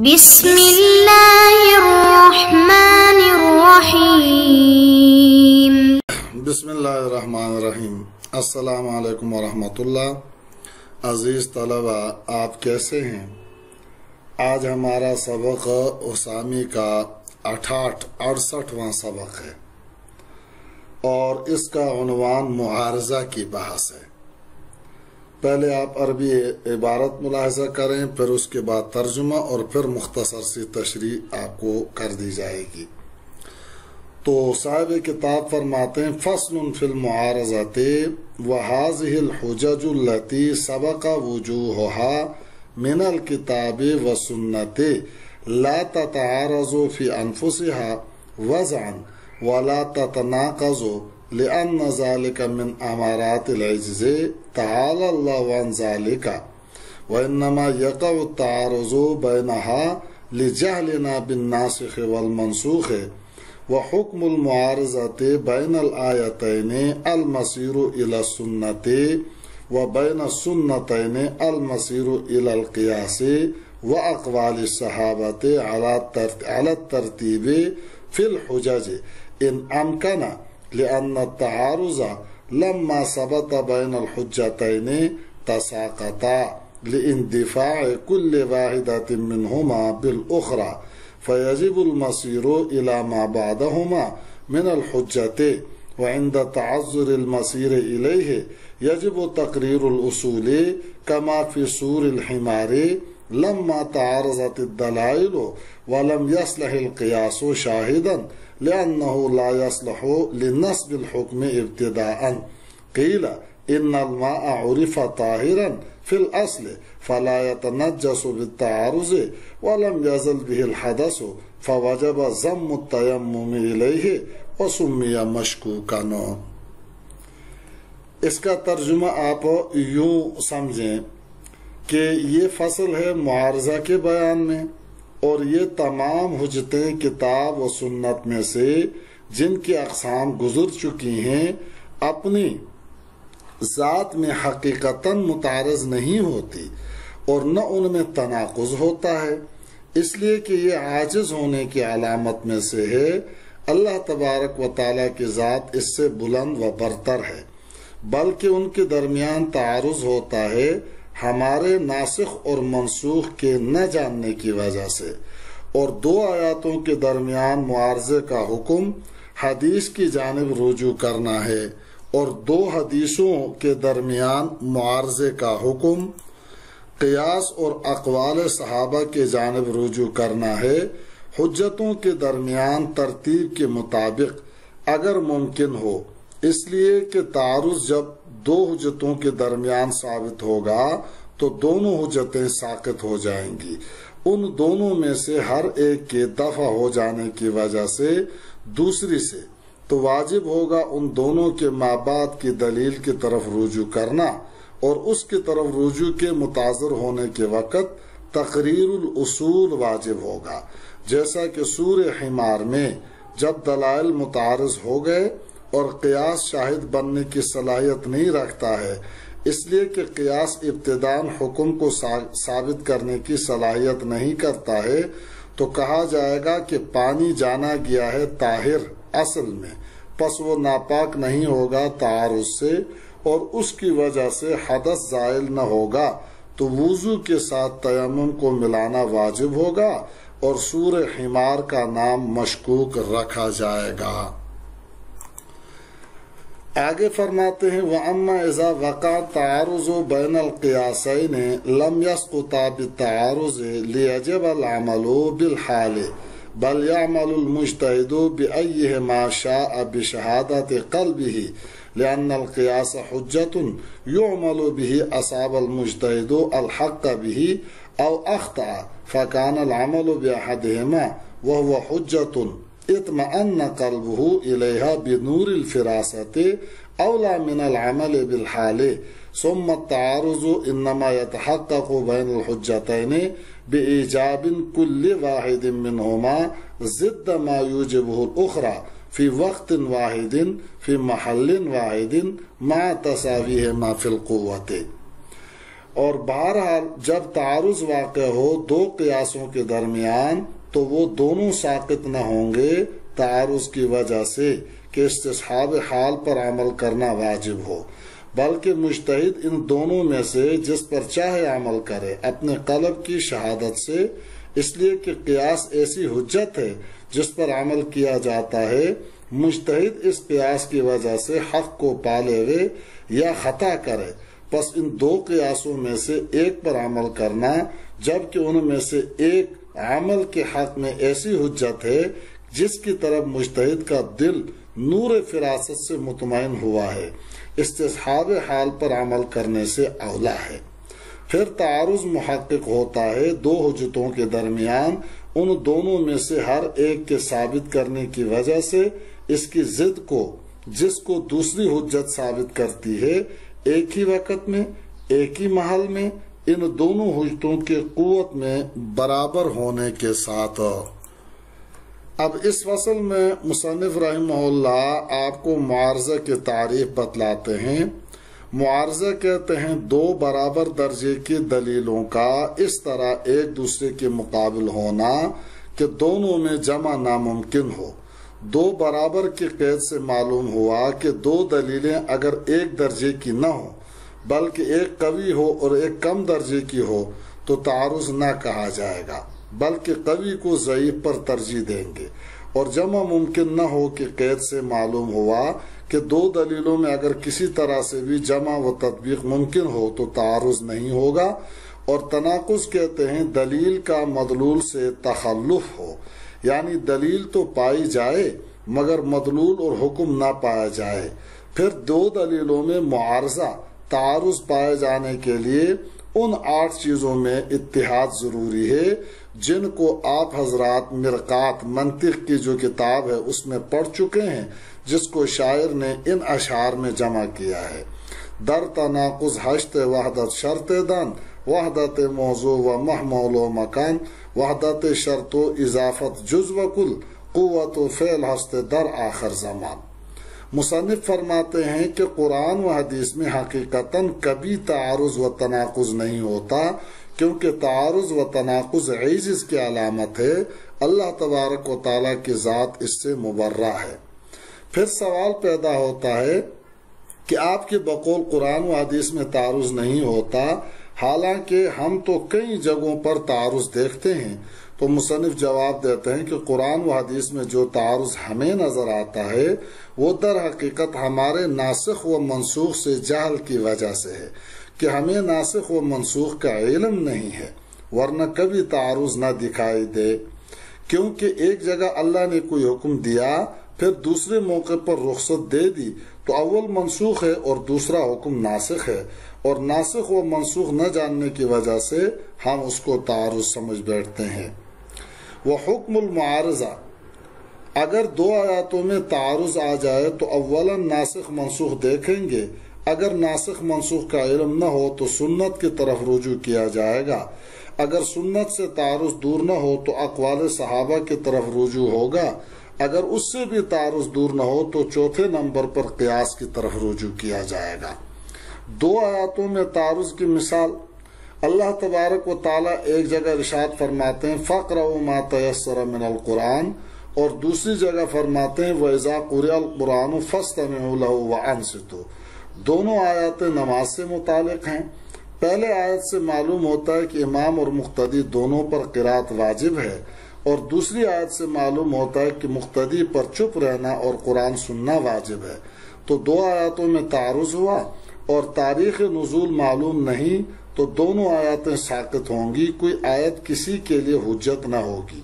بسم اللہ الرحمن الرحیم۔ بسم اللہ الرحمن الرحیم۔ السلام علیکم ورحمۃ اللہ۔ عزیز طلبہ، آپ کیسے ہیں؟ آج ہمارا سبق اسامی کا 68واں سبق ہے اور اس کا عنوان معارضہ کی بحث ہے۔ پہلے آپ عربی عبارت ملاحظہ کریں، پھر اس کے بعد ترجمہ اور پھر مختصر سی تشریح آپ کو کر دی جائے گی۔ تو صاحب کتاب فرماتے ہیں فصل فی المعارضۃ وہذہ الحجج التي سبق وجوہها من الکتاب والسنۃ لا تتعارض فی انفسها وضعا ولا تتناقض لأن ذلك من امارات العجز تعالى الله عن ذلك وانما يقع التعارض بينها لجهلنا بالناسخ والمنسوخ وحكم المعارضة بين الآيتين المصير إلى السنة وبين السنتين المصير إلى القياس وأقوال الصحابة على الترتيب في الحجج إن أمكن، لأن التعارض لما ثبت بين الحجتين تساقطا لاندفاع كل واحدة منهما بالأخرى، فيجب المصير إلى ما بعدهما من الحجة، وعند تعذر المصير إليه يجب تقرير الأصول كما في سور الحمار لما تعارضت الدلائل ولم يصلح القياس شاهدا لأنه لا يصلح لنصب الحكم ابتداء. قيل إن الماء عرف طاهرا في الأصل فلا يتنجس بالتعارض ولم يزل به الحدث فوجب ضم التيمم إليه وسمي مشكوكا۔ اس کا ترجمہ آپ یوں سمجھیں کہ یہ فصل ہے معارضہ کے بیان میں، اور یہ تمام حجتیں کتاب و سنت میں سے جن کی اقسام گزر چکی ہیں اپنی ذات میں حقیقتاً متعارض نہیں ہوتی اور نہ ان میں تناقض ہوتا ہے، اس لیے کہ یہ عاجز ہونے کی علامت میں سے ہے۔ اللہ تبارک و تعالیٰ کی ذات اس سے بلند و برتر ہے، بلکہ ان کے درمیان تعارض ہوتا ہے ہمارے ناسخ اور منسوخ کے نہ جاننے کی وجہ سے، اور دو آیاتوں کے درمیان معارضے کا حکم حدیث کی جانب رجوع کرنا ہے، اور دو حدیثوں کے درمیان معارضے کا حکم قیاس اور اقوال صحابہ کے جانب رجوع کرنا ہے۔ حجتوں کے درمیان ترتیب کے مطابق اگر ممکن ہو، اس لیے کہ تعارض جب دو حجتوں کے درمیان ثابت ہوگا تو دونوں حجتیں ساقط ہو جائیں گی، ان دونوں میں سے ہر ایک کے دفع ہو جانے کی وجہ سے دوسری سے، تو واجب ہوگا ان دونوں کے مابعد کی دلیل کی طرف رجوع کرنا، اور اس کی طرف رجوع کے متعذر ہونے کے وقت تقریر الاصول واجب ہوگا، جیسا کہ سور حمار میں جب دلائل متعارض ہو گئے اور قیاس شاہد بننے کی صلاحیت نہیں رکھتا ہے، اس لیے کہ قیاس ابتداً حکم کو ثابت کرنے کی صلاحیت نہیں کرتا ہے، تو کہا جائے گا کہ پانی جانا گیا ہے طاہر اصل میں، پس وہ ناپاک نہیں ہوگا تعارض سے، اور اس کی وجہ سے حدث زائل نہ ہوگا، تو وضو کے ساتھ تیمم کو ملانا واجب ہوگا اور سور حمار کا نام مشکوک رکھا جائے گا۔ آگے فرماتے ہیں وَأَمَّا إِذَا وَقَعَ التَّعَارُضُ بَيْنَ الْقِيَاسَيْنِ لَمْ يَسْقُطَا بِالتَّعَارُضِ لِيَجِبَ الْعَمَلُ بِالْحَالِ بَلْ يَعْمَلُ الْمُجْتَهِدُ بِأَيِّهِمَا شَاءَ بِشَهَادَةِ قَلْبِهِ لأن القياس حجة يعمل به أصاب المجتهد الحق به أو أخطأ فكان العمل بأحدهما وهو حجة اطمأن قلبه إليها بنور الفراسة أولى من العمل بالحال، ثم التعارض إنما يتحقق بين الحجتين بإيجاب كل واحد منهما ضد ما يوجبه الأخرى فی وقت واحد فی محل واحد مع تساویہما فی القوت۔ اور بہرحال جب تعارض واقع ہو دو قیاسوں کے درمیان تو وہ دونوں ساقط نہ ہوں گے تعارض کی وجہ سے کہ استصحاب حال پر عمل کرنا واجب ہو، بلکہ مجتہد ان دونوں میں سے جس پر چاہے عمل کرے اپنے قلب کی شہادت سے، اس لیے کہ قیاس ایسی حجت ہے جس پر عمل کیا جاتا ہے، مجتہد اس قیاس کی وجہ سے حق کو پا لے یا خطا کرے، پس ان دو قیاسوں میں سے ایک پر عمل کرنا، جبکہ ان میں سے ایک عمل کے حق میں ایسی حجت ہے جس کی طرف مجتہد کا دل نور فراست سے مطمئن ہوا ہے، استصحاب حال پر عمل کرنے سے اولا ہے۔ پھر تعارض محقق ہوتا ہے دو حجتوں کے درمیان، ان دونوں میں سے ہر ایک کے ثابت کرنے کی وجہ سے اس کی ضد کو جس کو دوسری حجت ثابت کرتی ہے ایک ہی وقت میں ایک ہی محل میں ان دونوں حجتوں کی قوت میں برابر ہونے کے ساتھ۔ اب اس فصل میں مصنف رحمہ اللہ آپ کو معارضہ کی تعریف بتلاتے ہیں۔ معارضہ کہتے ہیں دو برابر درجے کی دلیلوں کا اس طرح ایک دوسرے کے مقابل ہونا کہ دونوں میں جمع ناممکن ہو۔ دو برابر کی قید سے معلوم ہوا کہ دو دلیلیں اگر ایک درجے کی نہ ہو بلکہ ایک قوی ہو اور ایک کم درجے کی ہو تو تعارض نہ کہا جائے گا، بلکہ قوی کو ضعیف پر ترجیح دیں گے، اور جمع ممکن نہ ہو کہ قید سے معلوم ہوا کہ دو دلیلوں میں اگر کسی طرح سے بھی جمع و تطبیق ممکن ہو تو تعارض نہیں ہوگا۔ اور تناقض کہتے ہیں دلیل کا مدلول سے تخلف ہو، یعنی دلیل تو پائی جائے مگر مدلول اور حکم نہ پایا جائے۔ پھر دو دلیلوں میں معارضہ تعارض پائے جانے کے لیے ان 8 چیزوں میں اتحاد ضروری ہے جن کو آپ حضرات مرقات منطق کی جو کتاب ہے اس میں پڑھ چکے ہیں، جس کو شاعر نے ان اشعار میں جمع کیا ہے۔ در تناقض ہشت وحدت شرط دان، وحدت موضوع و محمول و مکان، وحدت شرط و اضافت جز و کل، قوت و فعل ہست در آخر زمان۔ مصنف فرماتے ہیں کہ قرآن و حدیث میں حقیقتاً کبھی تعارض و تناقض نہیں ہوتا، کیونکہ تعارض و تناقض عجز کی علامت ہے، اللہ تبارک و تعالیٰ کی ذات اس سے مبرہ ہے۔ پھر سوال پیدا ہوتا ہے کہ آپ کے بقول قرآن و حدیث میں تعارض نہیں ہوتا، حالانکہ ہم تو کئی جگہوں پر تعارض دیکھتے ہیں۔ تو مصنف جواب دیتے ہیں کہ قرآن و حدیث میں جو تعارض ہمیں نظر آتا ہے وہ در حقیقت ہمارے ناسخ و منسوخ سے جہل کی وجہ سے ہے کہ ہمیں ناسخ و منسوخ کا علم نہیں ہے، ورنہ کبھی تعارض نہ دکھائی دے، کیونکہ ایک جگہ اللہ نے کوئی حکم دیا پھر دوسرے موقع پر رخصت دے دی تو اول منسوخ ہے اور دوسرا حکم ناسخ ہے، اور ناسخ و منسوخ نہ جاننے کی وجہ سے ہم اس کو تعارض سمجھ بیٹھتے ہیں۔ وہ حکم المعارضہ، اگر دو آیاتوں میں تعارض آ جائے تو اولاً ناسخ منسوخ دیکھیں گے، اگر ناسخ منسوخ کا علم نہ ہو تو سنت کی طرف رجوع کیا جائے گا، اگر سنت سے تعارض دور نہ ہو تو اقوال صحابہ کی طرف رجوع ہوگا، اگر اس سے بھی تعارض دور نہ ہو تو چوتھے نمبر پر قیاس کی طرف رجوع کیا جائے گا۔ دو آیاتوں میں تعارض کی مثال، اللہ تبارک و تعالیٰ ایک جگہ ارشاد فرماتے ہیں فَاقْرَؤُوا مَا تَيَسَّرَ مِنَ الْقُرْآنِ، اور دوسری جگہ فرماتے ہیں وَإِذَا قُرِئَ الْقُرْآنُ فَاسْتَمِعُوا لَهُ وَأَنصِتُوا۔ دونوں آیاتیں نماز سے متعلق ہیں۔ پہلے آیت سے معلوم ہوتا ہے کہ امام اور مقتدی دونوں پر قرات واجب ہے، اور دوسری آیت سے معلوم ہوتا ہے کہ مقتدی پر چپ رہنا اور قرآن سننا واجب ہے۔ تو دو آیاتوں میں تعارض ہوا اور تاریخ نزول معلوم نہیں تو دونوں آیاتیں ساقط ہوں گی، کوئی آیت کسی کے لیے حجت نہ ہوگی۔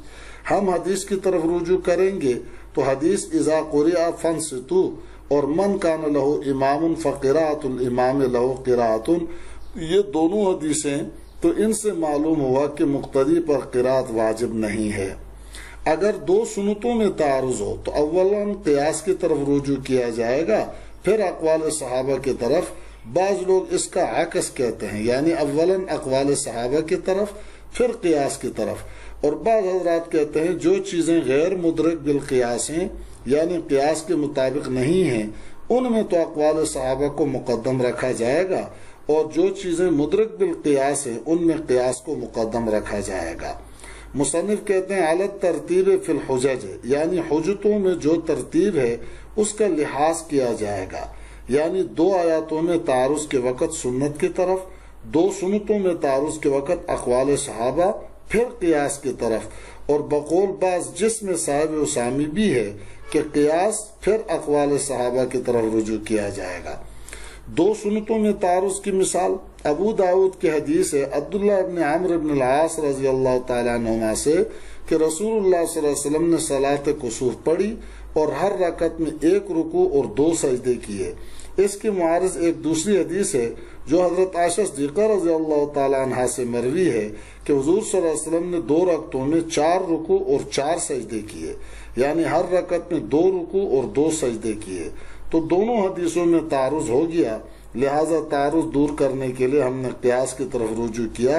ہم حدیث کی طرف رجوع کریں گے تو حدیث اذا قرئ فانصتوا اور من کان لہ امام فقراءۃ الامام لہ قراءۃ، یہ دونوں حدیثیں تو ان سے معلوم ہوا کہ مقتدی پر قرات واجب نہیں ہے۔ اگر دو سنتوں میں تعارض ہو تو اولاً قیاس کی طرف رجوع کیا جائے گا، پھر اقوال صحابہ کی طرف۔ بعض لوگ اس کا عکس کہتے ہیں، یعنی اولاً اقوال صحابہ کی طرف پھر قیاس کی طرف، اور بعض حضرات کہتے ہیں جو چیزیں غیر مدرک بالقیاس ہیں یعنی قیاس کے مطابق نہیں ہیں ان میں تو اقوال صحابہ کو مقدم رکھا جائے گا، اور جو چیزیں مدرک بالقیاس ہیں ان میں قیاس کو مقدم رکھا جائے گا۔ مصنف کہتے ہیں علت ترتیب فی الحجج، یعنی حجتوں میں جو ترتیب ہے اس کا لحاظ کیا جائے گا، یعنی 2 آیاتوں میں تعارض کے وقت سنت کی طرف، 2 سنتوں میں تعارض کے وقت اقوال صحابہ، پھر قیاس کی طرف، اور بقول بعض جس میں صاحب اسامی بھی ہے کہ قیاس پھر اقوال صحابہ کی طرف رجوع کیا جائے گا۔ 2 سنتوں میں تعارض کی مثال ابو داؤد کی حدیث ہے عبداللہ ابن عمرو ابن العاص رضی اللہ تعالیٰ عنہما سے کہ رسول اللہ صلی اللہ علیہ وسلم نے صلاۃ کسوف پڑھی اور ہر رکعت میں 1 رکوع اور 2 سجدے کیے۔ اس کے معارض ایک دوسری حدیث ہے جو حضرت عائشہ صدیقہ رضی اللہ تعالیٰ عنہا سے مروی ہے کہ حضور صلی اللہ علیہ وسلم نے 2 رکعتوں میں 4 رکوع اور 4 سجدے کیے، یعنی ہر رکعت میں 2 رکوع اور 2 سجدے کیے۔ تو دونوں حدیثوں میں تعارض ہو گیا، لہذا تعارض دور کرنے کے لیے ہم نے قیاس کی طرف رجوع کیا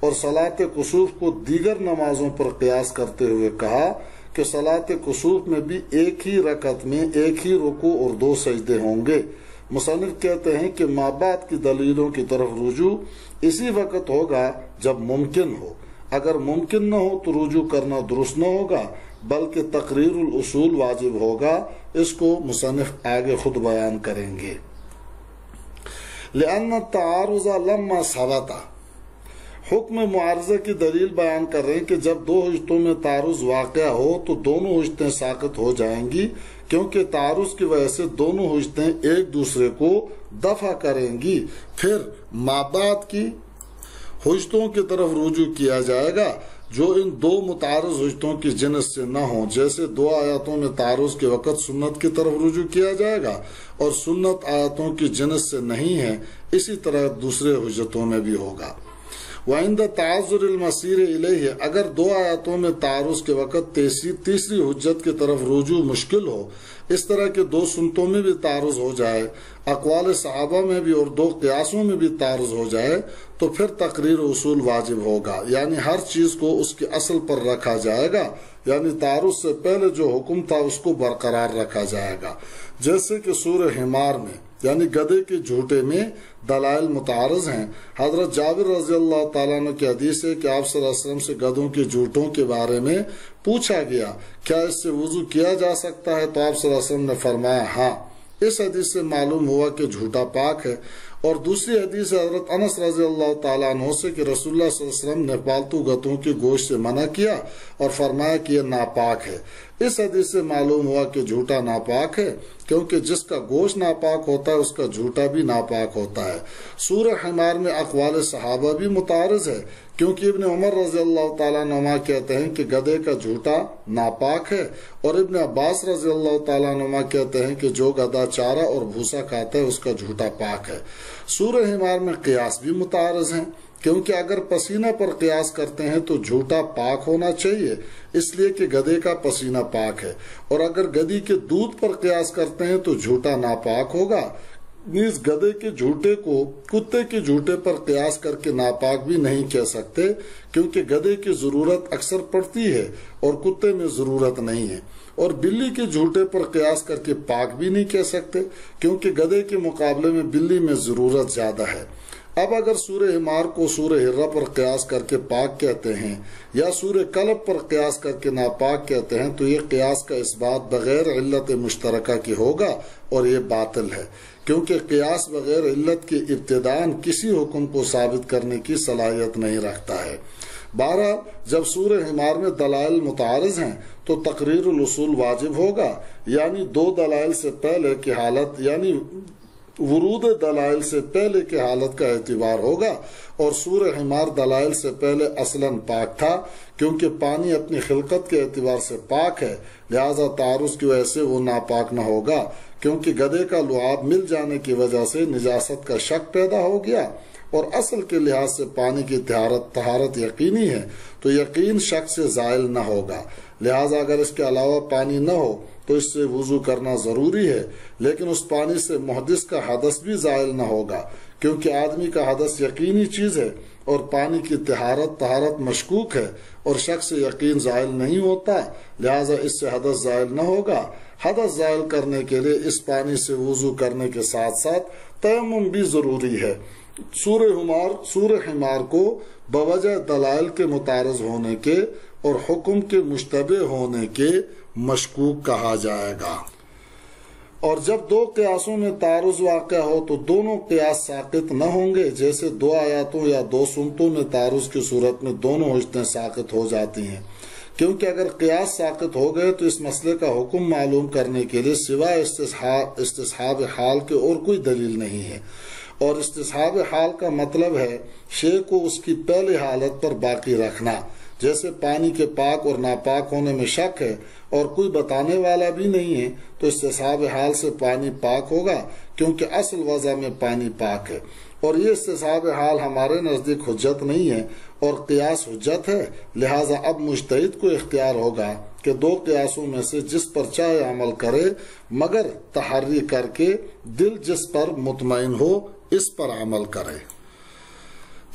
اور صلاۃ کسوف کو دیگر نمازوں پر قیاس کرتے ہوئے کہا کہ صلاۃ کسوف میں بھی ایک ہی رکعت میں 1 ہی رکوع اور 2 سجدے ہوں گے۔ مصنف کہتے ہیں کہ ما بعد کی دلیلوں کی طرف رجوع اسی وقت ہوگا جب ممکن ہو، اگر ممکن نہ ہو تو رجوع کرنا درست نہ ہوگا بلکہ تقریر الاصول واجب ہوگا۔ اس کو مصنف آگے خود بیان کریں گے۔ لأن التعارض لما ثبت، حکم معارضہ کی دلیل بیان کر رہے ہیں کہ جب 2 حجتوں میں تعارض واقع ہو تو دونوں حجتیں ساقط ہو جائیں گی، کیونکہ تعارض کی وجہ سے دونوں حجتیں ایک دوسرے کو دفع کریں گی۔ پھر مابعد کی حجتوں کی طرف رجوع کیا جائے گا جو ان 2 متعارض حجتوں کی جنس سے نہ ہوں، جیسے 2 آیاتوں میں تعارض کے وقت سنت کی طرف رجوع کیا جائے گا اور سنت آیاتوں کی جنس سے نہیں ہے، اسی طرح دوسرے حجتوں میں بھی ہوگا۔ وَعِنْدَ تَعَذُّرِ الْمَصِيرِ إِلَيْهِ، اگر 2 آیاتوں میں تعارض کے وقت تیسری حجت کی طرف رجوع مشکل ہو، اس طرح کے 2 سنتوں میں بھی تعارض ہو جائے، اقوال صحابہ میں بھی اور 2 قیاسوں میں بھی تعارض ہو جائے، تو پھر تقریر اصول واجب ہوگا، یعنی ہر چیز کو اس کے اصل پر رکھا جائے گا، یعنی تعارض سے پہلے جو حکم تھا اس کو برقرار رکھا جائے گا۔ جیسے کہ سورہ حمار میں یعنی گدھے کے جھوٹے میں دلائل متعارض ہیں۔ حضرت جابر رضی اللہ تعالیٰ عنہ کی حدیث ہے کہ آپ صلی اللہ علیہ وسلم سے گدھوں کے جھوٹوں کے بارے میں پوچھا گیا کیا اس سے وضو کیا جا سکتا ہے، تو آپ صلی اللہ علیہ وسلم نے فرمایا ہاں۔ اس حدیث سے معلوم ہوا کہ جھوٹا پاک ہے۔ اور دوسری حدیث حضرت انس رضی اللہ تعالیٰ عنہ سے کہ رسول اللہ صلی اللہ علیہ وسلم نے پالتو گدھوں کے گوشت سے منع کیا اور فرمایا کہ یہ ناپاک ہے۔ اس حدیث سے معلوم ہوا کہ جھوٹا ناپاک ہے، کیونکہ جس کا گوشت ناپاک ہوتا ہے اس کا جھوٹا بھی ناپاک ہوتا ہے۔ سورہ حمار میں اقوال صحابہ بھی متعارض ہے، کیونکہ ابن عمر رضی اللہ تعالیٰ عنہما کہتے ہیں کہ گدھے کا جھوٹا ناپاک ہے، اور ابن عباس رضی اللہ تعالیٰ عنہما کہتے ہیں کہ جو گدھا چارہ اور بھوسا کھاتا ہے اس کا جھوٹا پاک ہے۔ سورہ حمار میں قیاس بھی متعارض ہیں، کیونکہ اگر پسینہ پر قیاس کرتے ہیں تو جھوٹا پاک ہونا چاہیے، اس لیے کہ گدھے کا پسینہ پاک ہے، اور اگر گدھی کے دودھ پر قیاس کرتے ہیں تو جھوٹا ناپاک ہوگا۔ نیز گدھے کے جھوٹے کو کتے کے جھوٹے پر قیاس کر کے ناپاک بھی نہیں کہہ سکتے، کیونکہ گدھے کی ضرورت اکثر پڑتی ہے اور کتے میں ضرورت نہیں ہے۔ اور بلی کے جھوٹے پر قیاس کر کے پاک بھی نہیں کہہ سکتے، کیونکہ گدھے کے مقابلے میں بلی میں ضرورت زیادہ ہے۔ اب اگر سورہ حمار کو سورہ ہرہ پر قیاس کر کے پاک کہتے ہیں یا سورہ کلب پر قیاس کر کے ناپاک کہتے ہیں تو یہ قیاس کا اس بات بغیر علت مشترکہ کی ہوگا اور یہ باطل ہے، کیونکہ قیاس بغیر علت کے ابتداءً کسی حکم کو ثابت کرنے کی صلاحیت نہیں رکھتا ہے۔ بہرحال جب سورہ حمار میں دلائل متعارض ہیں تو تقریر الاصول واجب ہوگا، یعنی 2 دلائل سے پہلے کی حالت یعنی ورود دلائل سے پہلے کی حالت کا اعتبار ہوگا، اور سورہ حمار دلائل سے پہلے اصلاً پاک تھا، کیونکہ پانی اپنی خلقت کے اعتبار سے پاک ہے، لہذا تعارض کی وجہ سے وہ ناپاک نہ ہوگا، کیونکہ گدھے کا لعاب مل جانے کی وجہ سے نجاست کا شک پیدا ہو گیا، اور اصل کے لحاظ سے پانی کی طہارت یقینی ہے تو یقین شک سے زائل نہ ہوگا، لہذا اگر اس کے علاوہ پانی نہ ہو تو اس سے وضو کرنا ضروری ہے، لیکن اس پانی سے محدث کا حدث بھی زائل نہ ہوگا، کیونکہ آدمی کا حدث یقینی چیز ہے اور پانی کی طہارت مشکوک ہے اور شک سے یقین زائل نہیں ہوتا، لہذا اس سے حدث زائل نہ ہوگا۔ حدث زائل کرنے کے لیے اس پانی سے وضو کرنے کے ساتھ ساتھ تیمم بھی ضروری ہے، سورہ حمار کو بوجہ دلائل کے متعارض ہونے کے اور حکم کے مشتبہ ہونے کے مشکوک کہا جائے گا۔ اور جب دو قیاسوں میں تعارض واقع ہو تو دونوں قیاس ساقط نہ ہوں گے، جیسے دو آیاتوں یا دو سنتوں میں تعارض کی صورت میں دونوں حجتیں ساقط ہو جاتی ہیں، کیونکہ اگر قیاس ساقط ہو گئے تو اس مسئلے کا حکم معلوم کرنے کے لیے سوائے استصحاب حال کے اور کوئی دلیل نہیں ہے، اور استصحاب حال کا مطلب ہے شے کو اس کی پہلی حالت پر باقی رکھنا، جیسے پانی کے پاک اور ناپاک ہونے میں شک ہے اور کوئی بتانے والا بھی نہیں ہے تو استصحاب حال سے پانی پاک ہوگا، کیونکہ اصل وضع میں پانی پاک ہے، اور یہ استصحاب حال ہمارے نزدیک حجت نہیں ہے اور قیاس حجت ہے۔ لہٰذا اب مجتہد کو اختیار ہوگا کہ دو قیاسوں میں سے جس پر چاہے عمل کرے، مگر تحری کر کے دل جس پر مطمئن ہو اس پر عمل کرے۔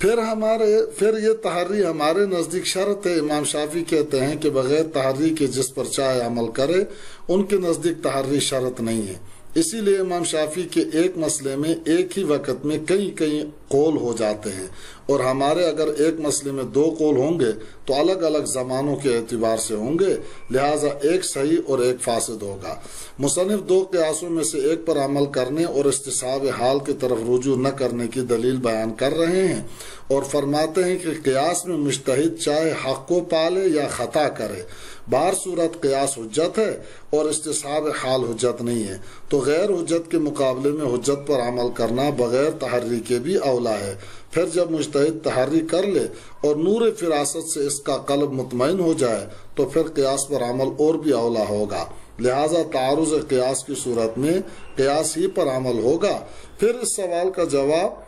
پھر یہ تحری ہمارے نزدیک شرط ہے۔ امام شافعی کہتے ہیں کہ بغیر تحری کے جس پر چاہے عمل کرے، ان کے نزدیک تحری شرط نہیں ہے۔ اسی لیے امام شافعی کے ایک مسئلے میں ایک ہی وقت میں کئی قول ہو جاتے ہیں، اور ہمارے اگر ایک مسئلے میں دو قول ہوں گے تو الگ الگ زمانوں کے اعتبار سے ہوں گے، لہٰذا ایک صحیح اور ایک فاسد ہوگا۔ مصنف دو قیاسوں میں سے ایک پر عمل کرنے اور استصحاب حال کی طرف رجوع نہ کرنے کی دلیل بیان کر رہے ہیں، اور فرماتے ہیں کہ قیاس میں مجتہد چاہے حق کو پالے یا خطا کرے، بہر صورت قیاس حجت ہے اور استصحاب حال حجت نہیں ہے، تو غیر حجت کے مقابلے میں حجت پر عمل کرنا بغیر تحری کے بھی اولا ہے۔ پھر جب مجتہد تحری کر لے اور نور فراست سے اس کا قلب مطمئن ہو جائے تو پھر قیاس پر عمل اور بھی اولا ہوگا، لہذا تعارض قیاس کی صورت میں قیاس ہی پر عمل ہوگا۔ پھر اس سوال کا جواب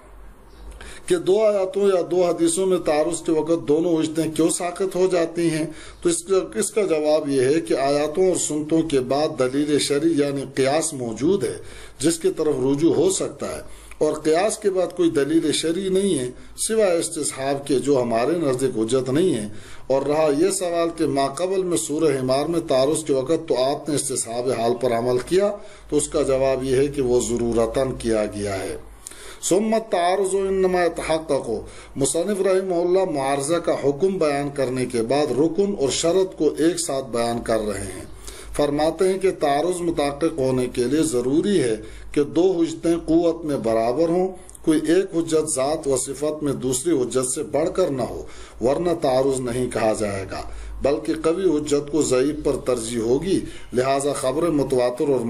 کہ دو آیاتوں یا دو حدیثوں میں تعارض کے وقت دونوں حجتیں کیوں ساقط ہو جاتی ہیں، تو اس کا جواب یہ ہے کہ آیاتوں اور سنتوں کے بعد دلیل شرعی یعنی قیاس موجود ہے جس کی طرف رجوع ہو سکتا ہے، اور قیاس کے بعد کوئی دلیل شرعی نہیں ہے سوائے استصحاب کے جو ہمارے نزدیک حجت نہیں ہے۔ اور رہا یہ سوال کہ ماقبل میں سورہ حمار میں تعارض کے وقت تو آپ نے استصحاب حال پر عمل کیا، تو اس کا جواب یہ ہے کہ وہ ضرورتاً کیا گیا ہے۔ ثم التعارض انما يتحقق، مصنف رحمہ اللہ معارضہ کا حکم بیان کرنے کے بعد رکن اور شرط کو ایک ساتھ بیان کر رہے ہیں۔ فرماتے ہیں کہ تعارض متحقق ہونے کے لیے ضروری ہے کہ دو حجتیں قوت میں برابر ہوں، کوئی ایک حجت ذات و صفت میں دوسری حجت سے بڑھ کر نہ ہو، ورنہ تعارض نہیں کہا جائے گا، بلکہ قوی حجت کو ضعیف پر ترجیح ہوگی۔ لہذا خبر متواتر اور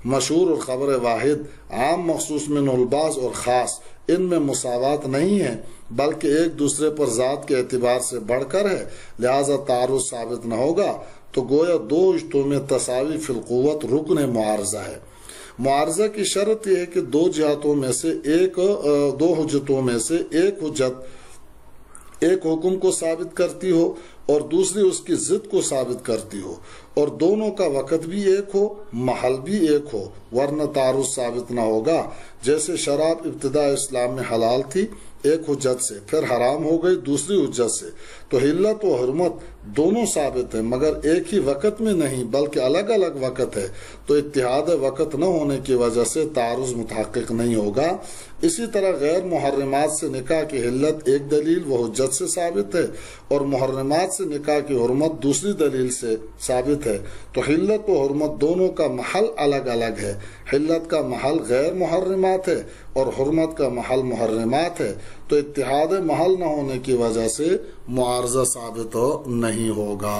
مشہور اور خبر واحد، عام مخصوص من الباس اور خاص، ان میں مساوات نہیں ہے بلکہ ایک دوسرے پر ذات کے اعتبار سے بڑھ کر ہے، لہذا تعارض ثابت نہ ہوگا، تو گویا دو حجتوں میں تساوی فی القوت رکن معارضہ ہے۔ معارضہ کی شرط یہ ہے کہ دو جہتوں میں سے دو حجتوں میں سے ایک حجت ایک حکم کو ثابت کرتی ہو اور دوسری اس کی ضد کو ثابت کرتی ہو، اور دونوں کا وقت بھی ایک ہو، محل بھی ایک ہو، ورنہ تعارض ثابت نہ ہوگا۔ جیسے شراب ابتدا اسلام میں حلال تھی ایک حجت سے، پھر حرام ہو گئی دوسری حجت سے، تو حلت و حرمت دونوں ثابت ہیں مگر ایک ہی وقت میں نہیں بلکہ الگ الگ وقت ہے، تو اتحاد وقت نہ ہونے کی وجہ سے تعارض متحقق نہیں ہوگا۔ اسی طرح غیر محرمات سے نکاح کی حلت ایک دلیل و حجت سے ثابت ہے، اور محرمات سے نکاح کی حرمت دوسری دلیل سے ثابت ہے، تو حلت و حرمت دونوں کا محل الگ الگ ہے۔ حلت کا محل غیر محرمات ہے اور حرمت کا محل محرمات ہے، تو اتحاد محل نہ ہونے کی وجہ سے معارضہ ثابت نہیں ہوگا۔